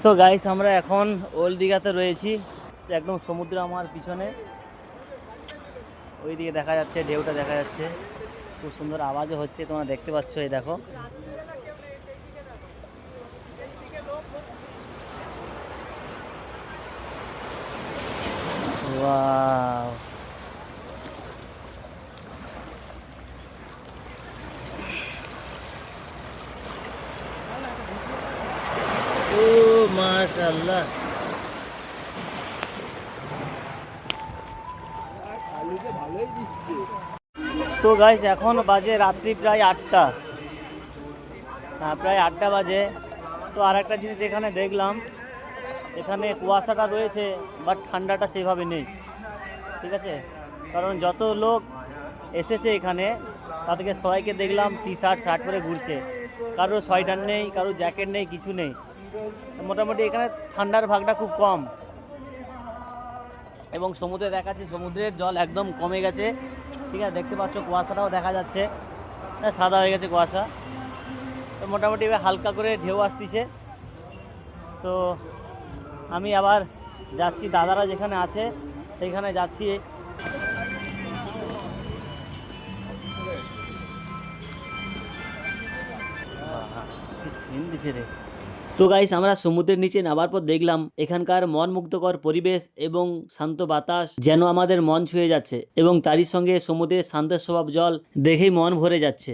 তো গাইস আমরা এখন ওল্ড দীঘাতে রয়েছি, একদম সমুদ্র আমার পিছনে, ওই দিকে দেখা যাচ্ছে, ঢেউটা দেখা যাচ্ছে, খুব সুন্দর আওয়াজও হচ্ছে, তোমরা দেখতে পাচ্ছ, এই দেখো। ওয়াও, ও মাশাআল্লাহ। তো গাইস এখন বাজে রাত্রি প্রায় 8টা, হ্যাঁ প্রায় 8টা বাজে। তো আর একটা জিনিস এখানে দেখলাম, এখানে কুয়াশাটা রয়েছে বাট ঠান্ডাটা সেভাবে নেই, ঠিক আছে। কারণ যত লোক এসেছে এখানে তাদেরকে সবাইকে দেখলাম টি শার্ট শার্ট পরে ঘুরছে, কারোর সোয়েটার নেই, কারোর জ্যাকেট নেই, কিছু নেই। মোটামুটি এখানে ঠান্ডার ভাগটা খুব কম। এবং সমুদ্রে দেখাচ্ছে, সমুদ্রের জল একদম কমে গেছে, ঠিক আছে, দেখতে পাচ্ছ কুয়াশাটাও দেখা যাচ্ছে, সাদা হয়ে গেছে কুয়াশা। তো মোটামুটি এবার হালকা করে ঢেউ আসতেছে। তো আমি আবার যাচ্ছি, দাদারা যেখানে আছে সেইখানে যাচ্ছি। তো গাইস আমরা সমুদ্রের নিচে নামার পর দেখলাম এখানকার মন মুগ্ধকর পরিবেশ এবং শান্ত বাতাস যেন আমাদের মন ছুঁয়ে যাচ্ছে, এবং তারই সঙ্গে সমুদ্রের শান্ত স্বভাব জল দেখেই মন ভরে যাচ্ছে।